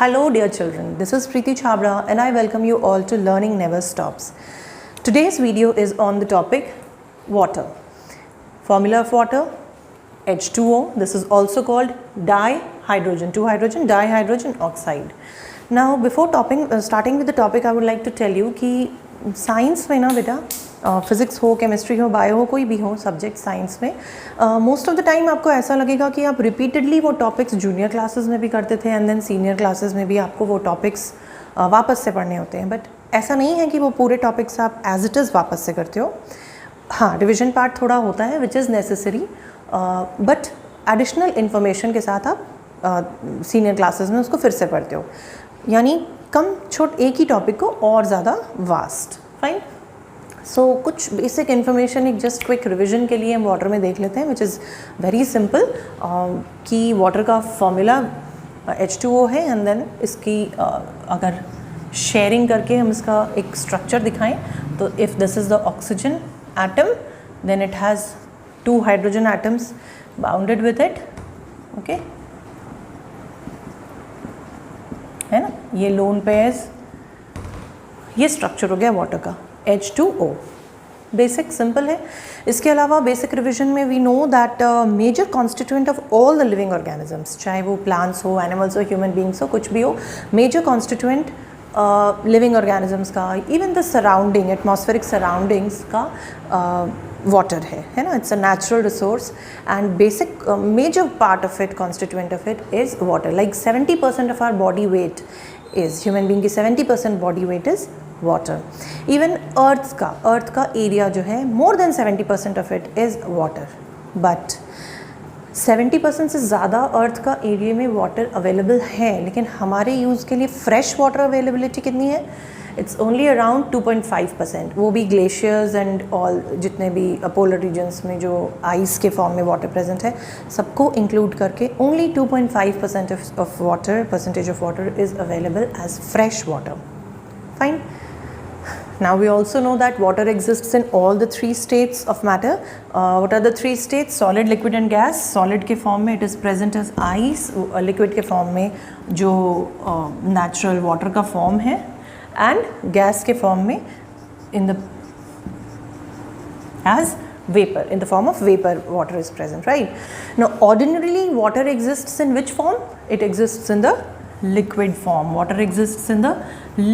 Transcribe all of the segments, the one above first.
Hello dear children, this is Preeti Chhabra and I welcome you all to Learning Never Stops. Today's video is on the topic water. Formula of water, H2O. This is also called dihydrogen, 2-hydrogen, dihydrogen oxide. Now before starting with the topic, I would like to tell you कि science में ना बेटा physics हो, chemistry हो, bio हो, कोई भी हो सब्जेक्ट साइंस में मोस्ट ऑफ द टाइम आपको ऐसा लगेगा कि आप रिपीटेडली वो टॉपिक्स जूनियर क्लासेस में भी करते थे एंड देन सीनियर क्लासेस में भी आपको वो टॉपिक्स वापस से पढ़ने होते हैं. बट ऐसा नहीं है कि वो पूरे टॉपिक्स आप एज इट इज़ वापस से करते हो. हाँ, रिविजन पार्ट थोड़ा होता है which is necessary, but additional information के साथ आप सीनियर क्लासेस में उसको फिर से पढ़ते हो, यानी एक ही टॉपिक को और ज़्यादा वास्ट. फाइन. सो कुछ बेसिक इन्फॉर्मेशन एक जस्ट क्विक रिविजन के लिए हम वाटर में देख लेते हैं विच इज़ वेरी सिंपल. कि वाटर का फॉर्मूला H2O है एंड देन इसकी अगर शेयरिंग करके हम इसका एक स्ट्रक्चर दिखाएं तो if this is the oxygen atom then it has 2 hydrogen atoms bounded with it. Okay, है ना, ये लोन पेयर्स, ये स्ट्रक्चर हो गया वाटर का H2O. बेसिक सिंपल है. इसके अलावा बेसिक रिविजन में we know that major constituent of all the living organisms, चाहे वो प्लांट्स हो, एनिमल्स हो, ह्यूमन बींग्स हो, कुछ भी हो, मेजर कॉन्स्टिट्यूएंट लिविंग ऑर्गेनिजम्स का, even the surrounding atmospheric surroundings का वाटर है ना. It's a natural resource and basic major part of it, constituent of it is water. Like 70% of our body weight is, human being की 70% body weight is water. Even earth का area जो है more than 70% of it is water. But 70% से ज़्यादा अर्थ का area में water available है, लेकिन हमारे यूज़ के लिए फ्रेश वाटर अवेलेबिलिटी कितनी है? It's only around 2.5%. वो भी ग्लेशियर्स एंड ऑल, जितने भी पोलर रीजन्स में जो आइस के फॉर्म में वाटर प्रेजेंट है, सबको इंक्लूड करके only 2.5% of water, percentage of water is available as fresh water. Fine. Now we also know that water exists in all the 3 states of matter. What are the 3 states? Solid, liquid and gas. Solid के form में it is present as ice. Liquid के form में जो natural water का form है, and gas के form में as vapor, in the form of vapor water is present, right? Now ordinarily water exists in which form? It exists in the liquid form. Water exists in the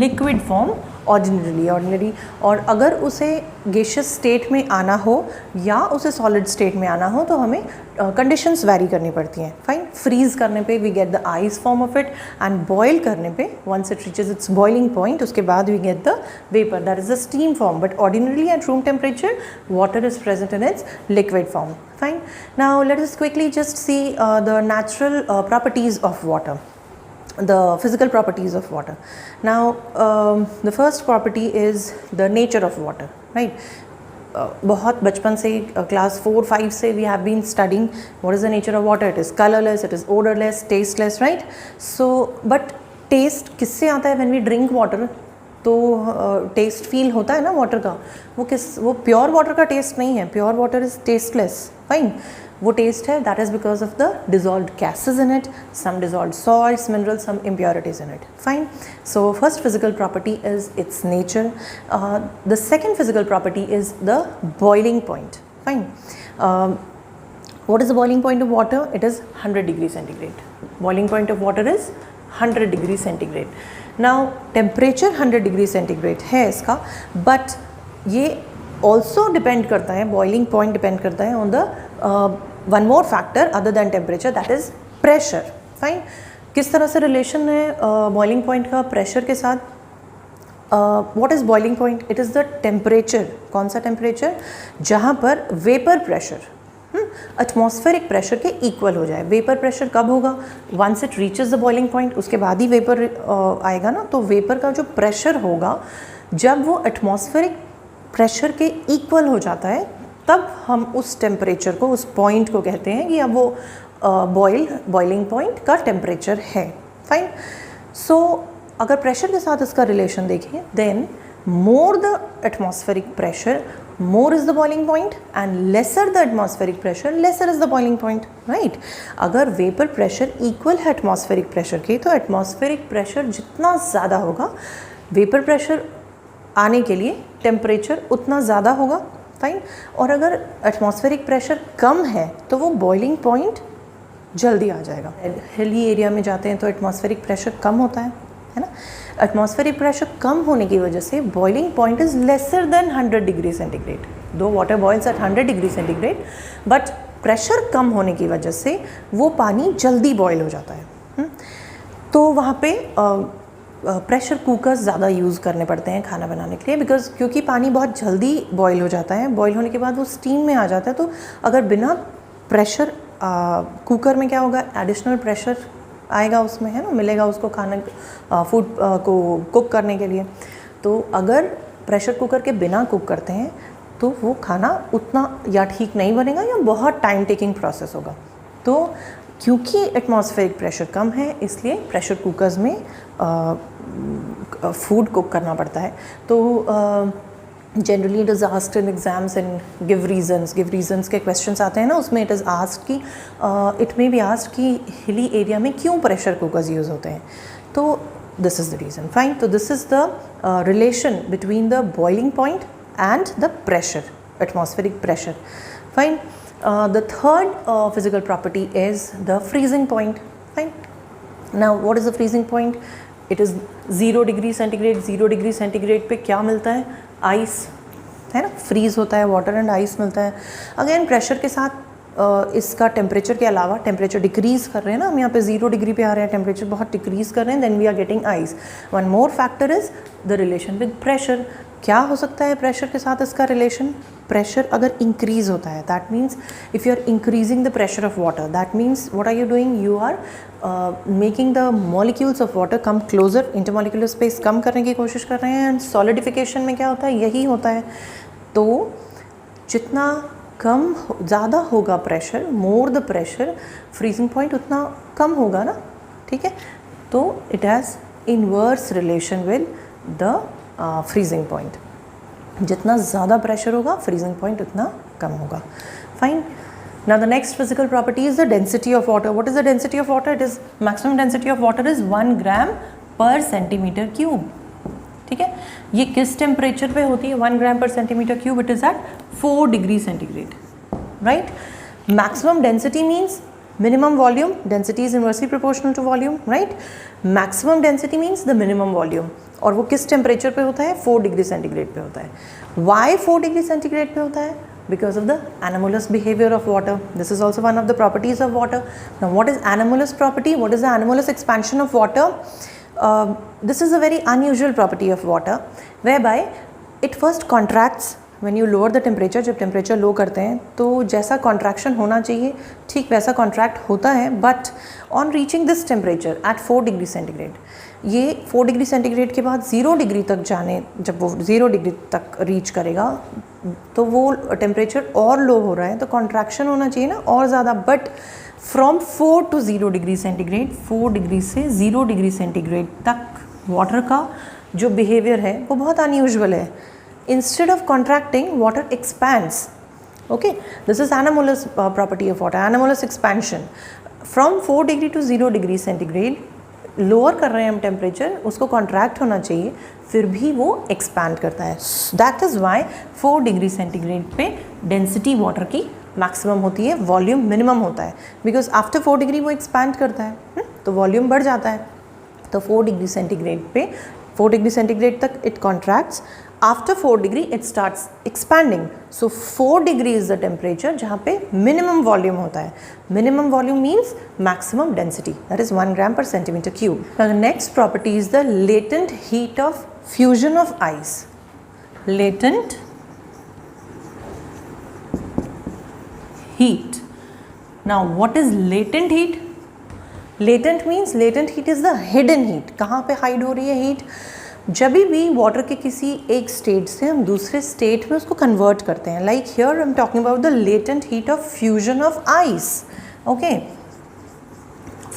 liquid form ordinarily. और अगर उसे gaseous state में आना हो या उसे solid state में आना हो तो हमें कंडीशंस वैरी करनी पड़ती हैं. फाइन. फ्रीज़ करने पे we get the ice form of it and boil करने पे once it reaches its boiling point, उसके बाद we get the vapour, that is the steam form. But ordinarily at room temperature water is present in its liquid form. Fine. Now let us quickly just see the natural properties of water, the physical properties of water. Now the first property is the nature of water, right? बहुत बचपन से class 4-5 से we have been studying what is the nature of water. It is colorless, it is odorless, tasteless, right? So but taste किससे आता है? when we drink water तो taste feel होता है ना वाटर का. वो प्योर वाटर का टेस्ट नहीं है. Pure water is tasteless. Fine. वो टेस्ट है that is because of the dissolved gases in it, some dissolved salts, minerals, some impurities in it. Fine. So first physical property is its nature. The second physical property is the boiling point. Fine. what is the boiling point of water? It is 100 degree centigrade. Boiling point of water is 100 degree centigrade. Now temperature 100 degree centigrade है इसका, but ये also depend करता है, boiling point depend करता है on the one more factor other than temperature, that is pressure. Fine. किस तरह से relation है boiling point का pressure के साथ? What is boiling point? It is the temperature. कौन सा temperature? जहाँ पर vapor pressure एटमॉस्फेरिक प्रेशर के इक्वल हो जाए. वेपर प्रेशर कब होगा? Once it reaches the boiling point, उसके बाद ही वेपर आएगा ना. तो वेपर का जो प्रेशर होगा जब वो एटमॉस्फेरिक प्रेशर के इक्वल हो जाता है तब हम उस टेम्परेचर को, उस पॉइंट को कहते हैं कि अब वो बॉइलिंग पॉइंट का टेम्परेचर है. फाइन. सो अगर प्रेशर के साथ इसका रिलेशन देखें then more the atmospheric pressure, more is the boiling point, and lesser the atmospheric pressure, lesser is the boiling point, right? अगर वेपर प्रेशर इक्वल है एटमॉस्फेरिक प्रेशर के, तो एटमॉस्फेरिक प्रेशर जितना ज़्यादा होगा, वेपर प्रेशर आने के लिए टेम्परेचर उतना ज़्यादा होगा, फाइन। और अगर एटमॉस्फेरिक प्रेशर कम है तो वो बॉइलिंग पॉइंट जल्दी आ जाएगा। हिली एरिया में जाते हैं तो एटमॉस्फेरिक प्रेशर कम होता है ना। एटमॉस्फेरिक प्रेशर कम होने की वजह से boiling point is lesser than 100 degree centigrade. दो water boils at 100 degree centigrade, but pressure कम होने की वजह से वो पानी जल्दी बॉयल हो जाता है। तो वहाँ पे प्रेशर कुकर्स ज़्यादा यूज़ करने पड़ते हैं खाना बनाने के लिए, बिकॉज क्योंकि पानी बहुत जल्दी बॉयल हो जाता है, बॉयल होने के बाद वो स्टीम में आ जाता है। तो अगर बिना प्रेशर कुकर में क्या होगा, एडिशनल प्रेशर आएगा उसमें, है ना, मिलेगा उसको खाने फूड को कुक करने के लिए। तो अगर प्रेशर कुकर के बिना कुक करते हैं तो वो खाना उतना या ठीक नहीं बनेगा या बहुत टाइम टेकिंग प्रोसेस होगा। तो क्योंकि एटमॉस्फेरिक प्रेशर कम है इसलिए प्रेशर कुकर्स में फूड कुक करना पड़ता है। तो generally it is asked in exams and give reasons के क्वेश्चंस आते हैं ना, उसमें इट इज़ आस्क्ड कि इट मे बी आस्क्ड कि हिली एरिया में क्यों प्रेशर कुकर्स यूज़ होते हैं। तो this is the reason, fine. तो this is the relation between the boiling point and the pressure, atmospheric pressure, fine. The third physical property is the freezing point, fine. Now what is the freezing point? It is 0 degree centigrade. 0 degree centigrade पे क्या मिलता है, ice, है ना, fridge होता है, water and ice मिलता है। अगेन प्रेशर के साथ इसका टेम्परेचर के अलावा टेम्परेचर डिक्रीज़ कर रहे हैं ना, हम यहाँ पे 0 डिग्री पे आ रहे हैं, टेम्परेचर बहुत डिक्रीज़ कर रहे हैं, then we are getting ice. One more factor is the relation with pressure. क्या हो सकता है प्रेशर के साथ इसका रिलेशन? प्रेशर अगर इंक्रीज़ होता है, that means if you are increasing the pressure of water, that means what are you doing, you are making the molecules of water come closer, intermolecular space कम करने की कोशिश कर रहे हैं। एंड सॉलिडिफिकेशन में क्या होता है, यही होता है। तो जितना कम ज़्यादा होगा pressure, more the pressure, freezing point उतना कम होगा ना, ठीक है। तो it has inverse relation with the freezing point. जितना ज़्यादा प्रेशर होगा फ्रीजिंग पॉइंट उतना कम होगा, fine. Now the next physical property is the density of water. What is the density of water? It is maximum density of water is 1 gram per centimeter cube, ठीक है। ये किस temperature पे होती है 1 gram per centimeter cube? It is at 4 degree centigrade, right? Maximum density means minimum volume. Density is inversely proportional to volume, right? Maximum density means the minimum volume. और वो किस टेम्परेचर पे होता है, 4 डिग्री सेंटीग्रेड पे होता है। Why 4 degree centigrade पे होता है? Because of the anomalous behavior of water. This is also one of the properties of water. Now what is anomalous property? What is the anomalous expansion of water? This is a very unusual property of water whereby it first contracts when you lower the temperature. जब temperature low करते हैं तो जैसा contraction होना चाहिए ठीक वैसा contract होता है, but on reaching this temperature at 4 degree centigrade, ये 4 डिग्री सेंटीग्रेड के बाद 0 डिग्री तक जाने, जब वो 0 डिग्री तक रीच करेगा तो वो टेम्परेचर और लो हो रहा है, तो कॉन्ट्रैक्शन होना चाहिए ना और ज़्यादा। But from 4 to 0 degree centigrade, 4 degree से 0 डिग्री सेंटीग्रेड तक वाटर का जो बिहेवियर है वो बहुत अनयूजुअल है। Instead of contracting water expands, okay, this is anomalous property of water, anomalous expansion. From 4 degree to 0 degree centigrade lower कर रहे हैं हम टेम्परेचर, उसको कॉन्ट्रैक्ट होना चाहिए, फिर भी वो एक्सपैंड करता है। That is why 4 degree centigrade पे डेंसिटी वाटर की मैक्सिमम होती है, वॉल्यूम मिनिमम होता है, बिकॉज आफ्टर 4 डिग्री वो एक्सपैंड करता है, तो वॉल्यूम बढ़ जाता है। तो 4 डिग्री सेंटीग्रेड पे, 4 डिग्री सेंटीग्रेड तक it contracts, after 4 degree it starts expanding. So 4 degree is the temperature जहाँ पे मिनिमम वॉल्यूम होता है। Minimum volume means maximum density, that is 1 gram per centimeter cube. Now the next property is the latent heat of fusion of ice. Latent heat. Now what is latent heat? Latent means latent heat is the hidden heat. कहाँ पे hide हो रही है heat? जब भी water के किसी एक स्टेट से हम दूसरे स्टेट में उसको कन्वर्ट करते हैं, like here I am talking about the latent heat of fusion of ice, okay.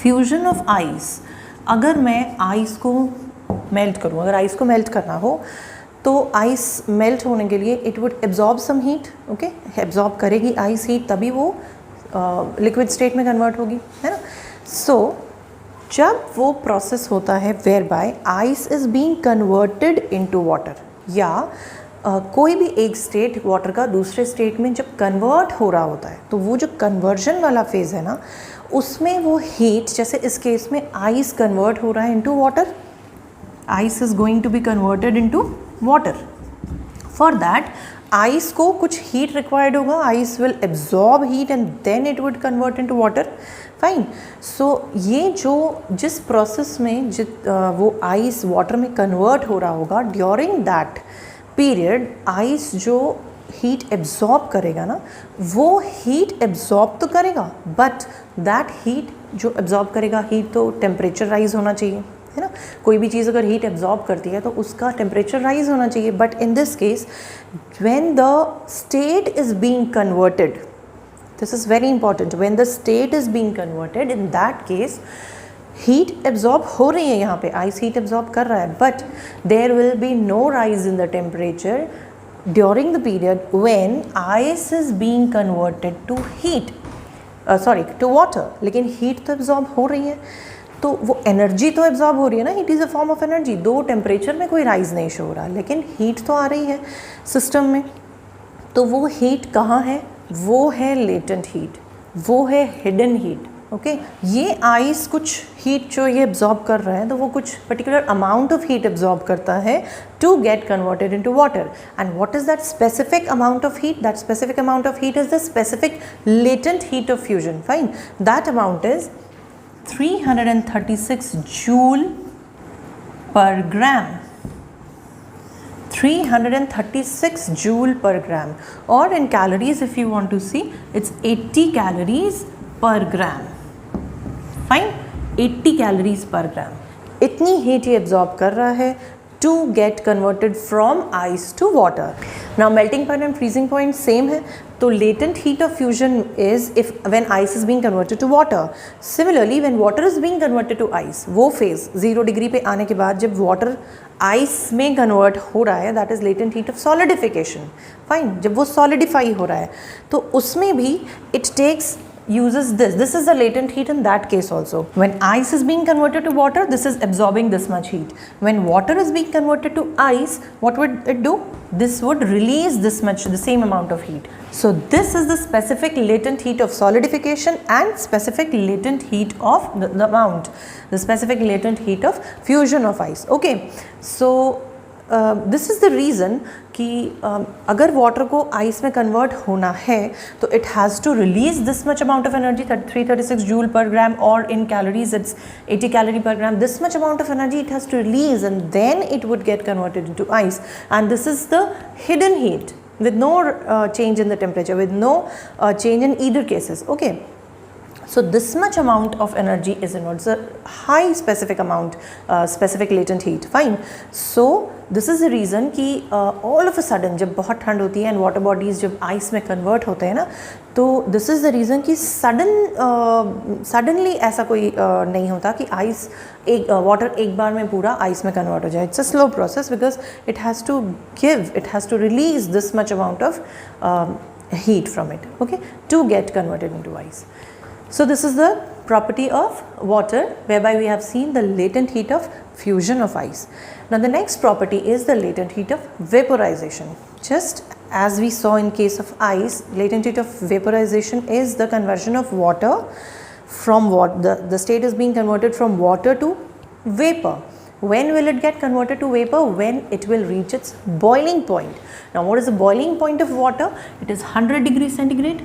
Fusion of ice, अगर मैं आइस को मेल्ट करूँ, अगर आइस को मेल्ट करना हो तो आइस मेल्ट होने के लिए it would absorb some heat, okay, absorb करेगी आइस हीट, तभी वो लिक्विड स्टेट में कन्वर्ट होगी, है ना. सो जब वो प्रोसेस होता है where by ice is being converted into water, या कोई भी एक स्टेट वाटर का दूसरे स्टेट में जब कन्वर्ट हो रहा होता है, तो वो जो कन्वर्जन वाला फेज़ है ना, उसमें वो हीट, जैसे इस केस में आइस कन्वर्ट हो रहा है into water, ice is going to be converted into water. For that ice को कुछ हीट रिक्वायर्ड होगा, ice will absorb heat and then it would convert into water. Fine. So ये जो जिस प्रोसेस में वो आइस वाटर में convert हो रहा होगा, ड्यूरिंग दैट पीरियड आइस जो हीट एब्जॉर्ब करेगा ना, वो हीट एब्जॉर्ब तो करेगा, बट दैट हीट जो एब्जॉर्ब करेगा, हीट तो टेम्परेचर राइज होना चाहिए, है ना. कोई भी चीज़ अगर हीट एब्जॉर्ब करती है तो उसका टेम्परेचर राइज होना चाहिए. But in this case when the state is being converted, this is very important, when the state is being converted, in that case heat absorb हो रही है, यहाँ पे ice heat absorb कर रहा है, but there will be no rise in the temperature during the period when ice is being converted to heat, to water. लेकिन heat तो absorb हो रही है, तो वो energy तो absorb हो रही है ना, heat is a form of energy. दो temperature में कोई rise नहीं शो हो रहा, लेकिन heat तो आ रही है system में. तो वो heat कहाँ है? वो है लेटेंट हीट, वो है हिडन हीट. ओके, ये आइस कुछ हीट जो ये एब्जॉर्ब कर रहा है, तो वो कुछ particular amount of heat absorb करता है to get converted into water. And what is that specific amount of heat? That specific amount of heat is the specific latent heat of fusion. Fine. That amount is 336 joule per gram. 336 joule per gram, or in calories if you want to see, it's 80 calories per gram. Fine, 80 calories per gram. इतनी heat ये absorb कर रहा है to get converted from ice to water. Now melting point and freezing point same है, तो latent heat of fusion is if when ice is being converted to water. Similarly when water is being converted to ice, वो phase 0 degree पे आने के बाद जब water ice में convert हो रहा है, that is latent heat of solidification. Fine, जब वो solidify हो रहा है, तो उसमें भी it uses this is the latent heat in that case also. When ice is being converted to water, this is absorbing this much heat. When water is being converted to ice, what would it do? This would release this much, the same amount of heat. So this is the specific latent heat of solidification and specific latent heat of the specific latent heat of fusion of ice. Okay, so this is the reason कि अगर water को ice में convert होना है तो it has to release this much amount of energy, 336 joule per gram, और in calories it's 80 calorie per gram. This much amount of energy it has to release and then it would get converted into ice. And this is the hidden heat with no change in the temperature, with no change in either cases. Okay. So this much amount of energy is involved. It's a high specific amount, specific latent heat. Fine. So this is the reason कि all of a sudden जब बहुत ठंड होती है and water bodies जब ice में convert होते हैं ना, तो this is the reason कि suddenly ऐसा कोई नहीं होता कि ice water एक बार में पूरा ice में convert हो जाए. It's a slow process because it has to release this much amount of heat from it, okay, to get converted into ice. So this is the property of water, whereby we have seen the latent heat of fusion of ice. Now the next property is the latent heat of vaporization. Just as we saw in case of ice, latent heat of vaporization is the conversion of water from the state is being converted from water to vapor. When will it get converted to vapor? When it will reach its boiling point. Now what is the boiling point of water? It is 100 degrees centigrade.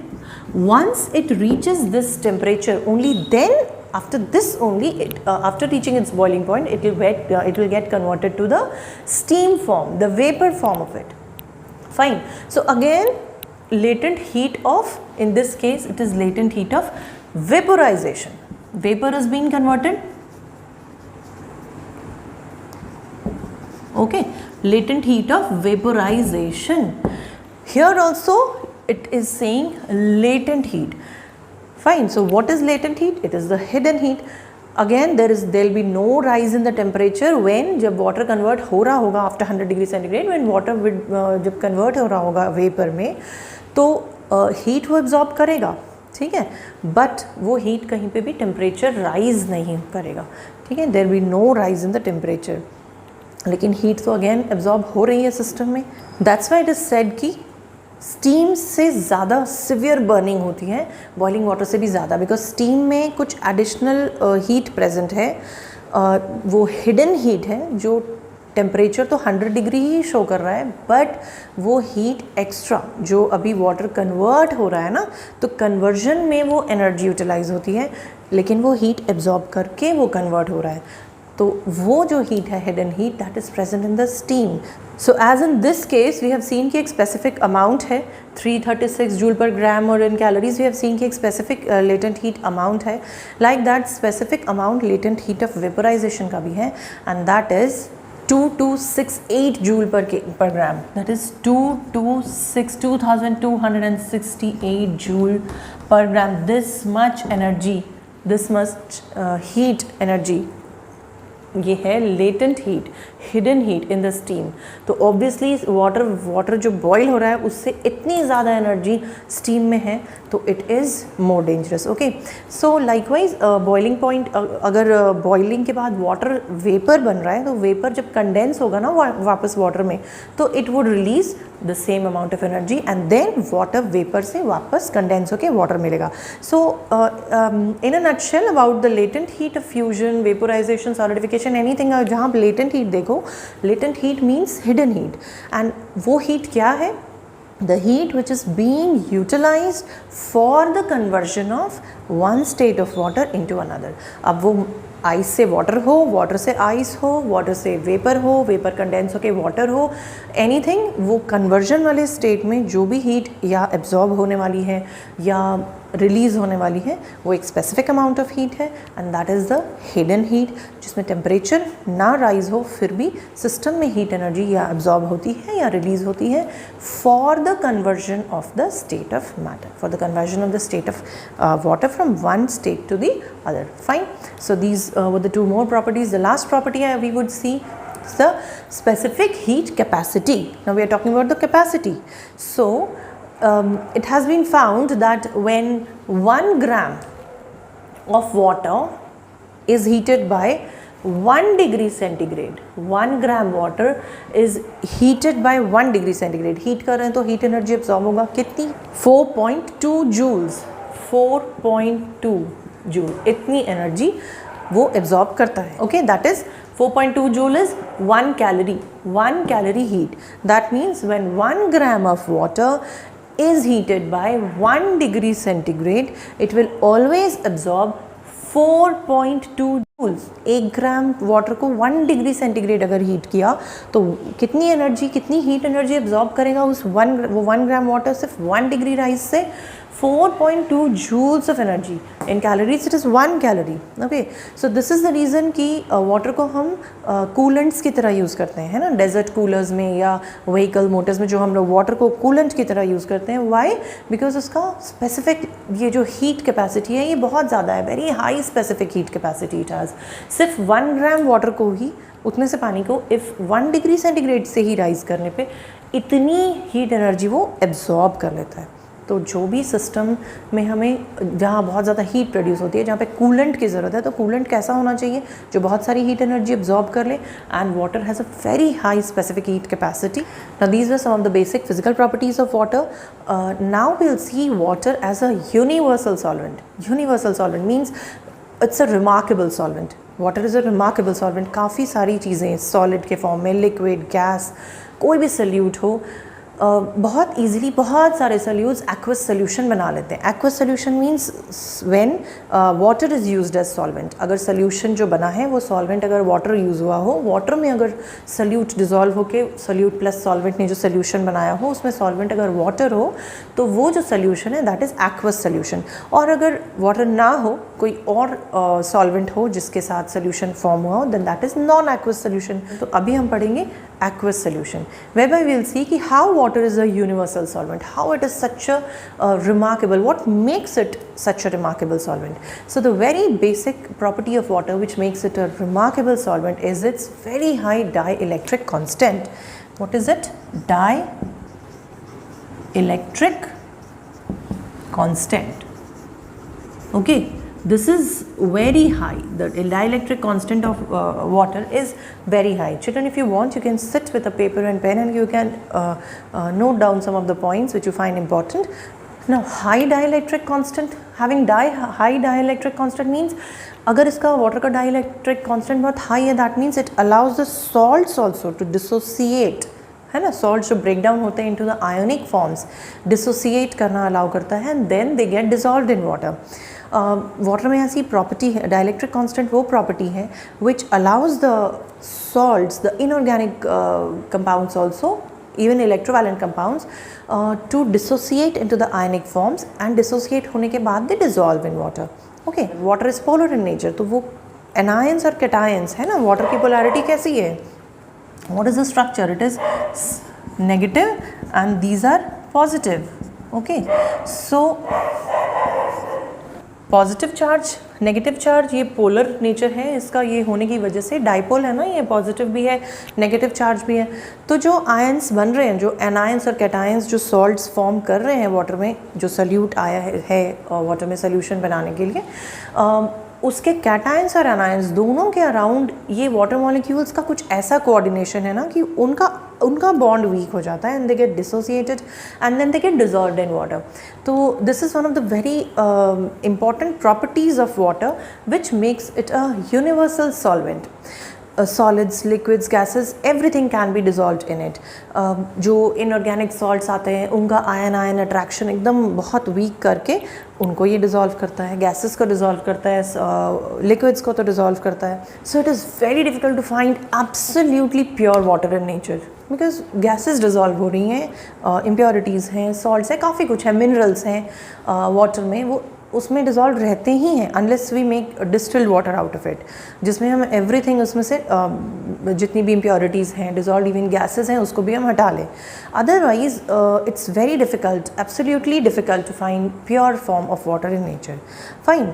Once it reaches this temperature, only then after this only after reaching its boiling point, it will get converted to the steam form, the vapor form of it. Fine. So again, latent heat of, in this case it is latent heat of vaporization. Vapor is being converted. Okay, latent heat of vaporization. Here also it is saying latent heat. Fine. So what is latent heat? It is the hidden heat. Again there will be no rise in the temperature when, जब water convert हो रहा होगा after 100 degree centigrade, when water जब convert हो रहा होगा vapour में, तो हीट वो एब्जॉर्ब करेगा, ठीक है, बट वो हीट कहीं पे भी टेम्परेचर राइज नहीं करेगा, ठीक है, there be no rise in the temperature, लेकिन हीट तो अगेन एब्जॉर्ब हो रही है सिस्टम में। That's why it is said कि स्टीम से ज़्यादा सिवियर बर्निंग होती है बॉइलिंग वाटर से भी ज़्यादा, बिकॉज स्टीम में कुछ एडिशनल हीट प्रेजेंट है, वो हिडन हीट है, जो टेम्परेचर तो 100 डिग्री ही शो कर रहा है, बट वो हीट एक्स्ट्रा जो अभी वाटर कन्वर्ट हो रहा है ना, तो कन्वर्जन में वो एनर्जी यूटिलाइज होती है, लेकिन वो हीट एब्जॉर्ब करके वो कन्वर्ट हो रहा है, तो वो जो हीट है hidden heat, that is present in the steam. So as in this case we have seen कि एक स्पेसिफिक अमाउंट है 336 जूल पर ग्राम, और in calories we have seen कि एक स्पेसिफिक लेटेंट हीट अमाउंट है, like that specific amount latent heat of vaporisation का भी है, and that is 2268 joule per gram. That is 2268 joule per gram. This much energy, this much heat energy, ये है latent heat, hidden heat in the steam. तो obviously water जो boil हो रहा है उससे इतनी ज़्यादा एनर्जी स्टीम में है, तो it is more dangerous. Okay, so likewise boiling point, अगर बॉइलिंग के बाद वाटर वेपर बन रहा है, तो वेपर जब कंडेंस होगा ना वापस वाटर में, तो it would release the same amount of energy, and then water vapour से वापस कंडेंस होकर वाटर मिलेगा। So in a nutshell about the latent heat of fusion, vaporisation, solidification, anything, जहाँ आप लेटेंट हीट देखो, latent heat means hidden heat, and वो heat क्या है? The heat which is being utilized for the conversion of one state of water into another. अब वो ice से water हो, वाटर से आइस हो, वाटर से वेपर हो, वेपर कंडेंस होके वाटर हो, एनीथिंग, वो कन्वर्जन वाले स्टेट में जो भी हीट या एब्जॉर्ब होने वाली है या रिलीज़ होने वाली है, वो एक स्पेसिफिक अमाउंट ऑफ हीट है, and that is the hidden heat, जिसमें टेम्परेचर ना राइज हो फिर भी सिस्टम में हीट एनर्जी या एब्जॉर्ब होती है या रिलीज़ होती है for the conversion of the state of matter, for the conversion of the state of water from one state to the other. Fine, so these were the two more properties. The last property we would see is the specific heat capacity. Now we are talking about the capacity. So it has been found that when 1 gram of water is heated by 1 degree centigrade, 1 gram water is heated by 1 degree centigrade, heat कर रहे हैं तो heat energy absorb होगा कितनी? 4.2 joules, 4.2 joule, इतनी energy वो absorb करता है। Okay, that is 4.2 joule is 1 calorie heat. That means when 1 gram of water is heated by 1 degree centigrade, it will always absorb 4.2 joules. 1 gram water को 1 degree centigrade अगर heat किया तो कितनी energy, कितनी heat energy absorb करेगा उस 1 gram water सिर्फ 1 degree rise से? 4.2 joules of energy. In calories it is 1 calorie. Okay, so this is the reason कि वाटर को हम कूलेंट्स की तरह यूज़ करते हैं, है ना, डेजर्ट कूलर्स में या व्हीकल मोटर्स में जो हम लोग वाटर को कूलेंट की तरह यूज़ करते हैं। वाई? बिकॉज उसका स्पेसिफिक ये जो हीट कैपेसिटी है ये बहुत ज़्यादा है, very high specific heat capacity it has. सिर्फ 1 ग्राम वाटर को ही, उतने से पानी को इफ़ 1 डिग्री सेंटीग्रेड से ही राइज करने पे इतनी हीट एनर्जी वो एब्जॉर्ब कर लेता है। तो जो भी सिस्टम में हमें जहाँ बहुत ज़्यादा हीट प्रोड्यूस होती है, जहाँ पे कूलेंट की ज़रूरत है, तो कूलेंट कैसा होना चाहिए? जो बहुत सारी हीट एनर्जी एब्जॉर्ब कर ले, and water has a very high specific heat capacity. Now these were some of the basic physical properties of water. Now we will see water as a universal solvent. Universal solvent means it's a remarkable solvent. Water is a remarkable solvent. काफ़ी सारी चीज़ें solid के form में, liquid, gas, कोई भी salute हो, बहुत easily बहुत सारे सल्यूट्स एक्वस सोल्यूशन बना लेते हैं। Aqueous solution means when water is used as solvent. अगर सोल्यूशन जो बना है वो सॉल्वेंट अगर वाटर यूज़ हुआ हो, वाटर में अगर सल्यूट डिज़ोल्व होके सल्यूट प्लस सॉल्वेंट ने जो सोल्यूशन बनाया हो उसमें सॉल्वेंट अगर वाटर हो, तो वो जो सोल्यूशन है दैट इज़ एक्वस सोल्यूशन। और अगर वाटर ना हो, कोई और सॉल्वेंट हो जिसके साथ सोल्यूशन फॉर्म हुआ हो, then that is non aqueous solution. तो अभी हम पढ़ेंगे aqueous solution, whereby we will see ki how water is a universal solvent, how it is such a remarkable, what makes it such a remarkable solvent. So the very basic property of water which makes it a remarkable solvent is its very high dielectric constant. What is it? Dielectric constant. Okay, this is very high. The dielectric constant of water is very high. Children, if you want, you can sit with a paper and pen and you can note down some of the points which you find important. Now, high dielectric constant, having high dielectric constant means अगर इसका water का dielectric constant बहुत high है, that means it allows the salts also to dissociate, है ना. Salt जो break down होते हैं into the ionic forms, dissociate करना अलाउ करता है and then they get dissolved in water. Water में ऐसी प्रॉपर्टी है, डाइलेक्ट्रिक कांस्टेंट वो प्रॉपर्टी है which allows the salts, the inorganic compounds also, even electrovalent compounds to dissociate into the ionic forms, and dissociate होने के बाद they dissolve in water. Okay, water is polar in nature, तो वो anions और cations है ना. water की polarity कैसी है? What is the structure? It is negative and these are positive. Okay, so positive charge, negative charge, ये polar nature है इसका, ये होने की वजह से डाइपोल है ना, ये पॉजिटिव भी है नेगेटिव चार्ज भी है. तो जो आयंस बन रहे हैं, जो एनायंस और कैटायंस जो सॉल्ट्स फॉर्म कर रहे हैं वाटर में, जो सल्यूट आया है वाटर में सोल्यूशन बनाने के लिए, उसके कैटायंस और एनायंस दोनों के अराउंड ये वाटर मॉलिक्यूल्स का कुछ ऐसा कोऑर्डिनेशन है ना कि उनका बॉन्ड वीक हो जाता है and they get dissociated and then they get dissolved in water. तो this is one of the very important properties of water which makes it a universal solvent. solids, liquids, gases, everything can be dissolved in it. जो inorganic salts आते हैं उनका ion attraction एकदम बहुत week करके उनको ये डिज़ोल्व करता है, गैसेस को डिज़ोल्व करता है, लिक्विड्स को तो डिज़ोल्व करता है. So it is very difficult to find absolutely pure water in nature because gases dissolve हो रही हैं, इम्प्योरिटीज़ हैं, सॉल्ट्स हैं, काफ़ी कुछ है, मिनरल्स हैं वाटर में, वो उसमें डिज़ोल्व रहते ही हैं unless we make distilled water out of it, जिसमें हम एवरीथिंग उसमें से जितनी भी इम्प्योरिटीज़ हैं, डिज़ोल्व इवन गैसेस हैं, उसको भी हम हटा लें. Otherwise it's very difficult, absolutely difficult to find pure form of water in nature. Fine,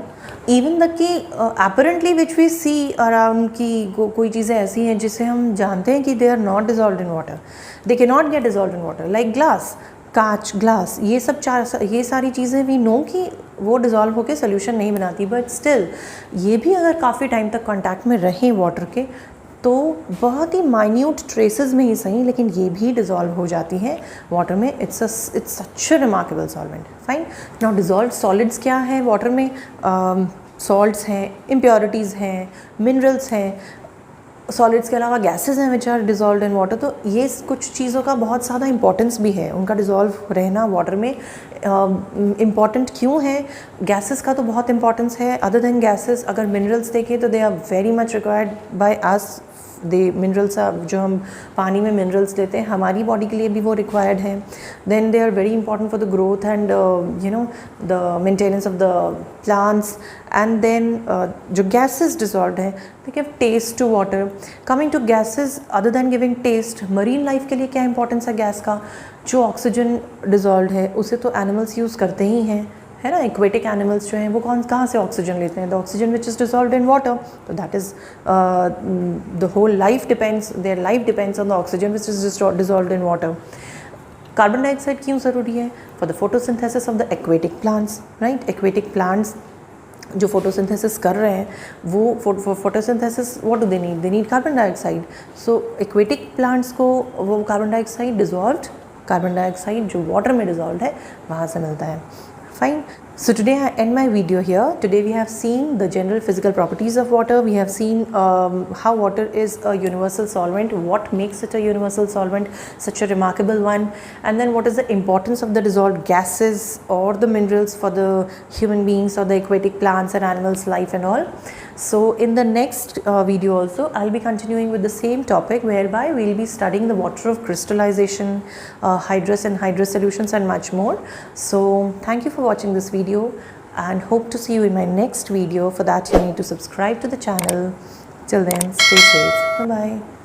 even the कि apparently which we see around की कोई चीज़ें ऐसी हैं जिसे हम जानते हैं कि they are not dissolved in water, they can not get dissolved in water, like glass, कांच, ग्लास, ये सारी चीज़ें वी नो कि वो डिज़ोल्व होकर सोल्यूशन नहीं बनाती, बट स्टिल ये भी अगर काफ़ी टाइम तक कांटेक्ट में रहें वाटर के तो बहुत ही माइन्यूट ट्रेसेस में ही सही, लेकिन ये भी डिज़ोल्व हो जाती हैं वाटर में. It's such a remarkable solvent. Fine, now dissolve solids क्या है वाटर में? सॉल्ट्स हैं, इम्प्योरिटीज़ हैं, मिनरल्स हैं, सॉलिड्स के अलावा गैसेस हैं which are dissolved in water. तो ये कुछ चीज़ों का बहुत ज़्यादा इंपॉर्टेंस भी है, उनका डिज़ोल्व रहना वाटर में इम्पॉर्टेंट क्यों है? गैसेस का तो बहुत इंपॉर्टेंस है. अदर देन गैसेस अगर मिनरल्स देखें तो they are very much required by us. They minerals जो हम पानी में मिनरल्स लेते हैं हमारी बॉडी के लिए भी वो रिक्वायर्ड हैं. Then they are very important for the growth and you know the maintenance of the plants. And then जो गैसेस डिज़ोल्व्ड हैं they give taste to water. Coming to gases, other than giving taste, marine life के लिए क्या importance है gas का? जो oxygen dissolved है उसे तो एनिमल्स यूज़ करते ही हैं, है ना. एक्वेटिक एनिमल्स जो हैं वो कहाँ से ऑक्सीजन लेते हैं? The oxygen which is dissolved in water. तो that is the whole life depends, their life depends on the oxygen which is dissolved in water. Carbon dioxide क्यों ज़रूरी है? For the photosynthesis of the aquatic plants, right. Aquatic plants जो photosynthesis कर रहे हैं वो photosynthesis what do they need carbon dioxide. So aquatic plants को वो carbon dioxide dissolved, carbon dioxide जो वाटर में डिज़ोल्व्ड है वहाँ से मिलता है. Fine. So today I end my video here. Today we have seen the general physical properties of water. We have seen how water is a universal solvent, what makes it a universal solvent, such a remarkable one, and then what is the importance of the dissolved gases or the minerals for the human beings or the aquatic plants and animals life and all. So in the next video also I'll be continuing with the same topic, whereby we'll be studying the water of crystallization, hydrous and hydrous solutions and much more. So thank you for watching this video and hope to see you in my next video. For that you need to subscribe to the channel. Till then, stay safe. Bye bye.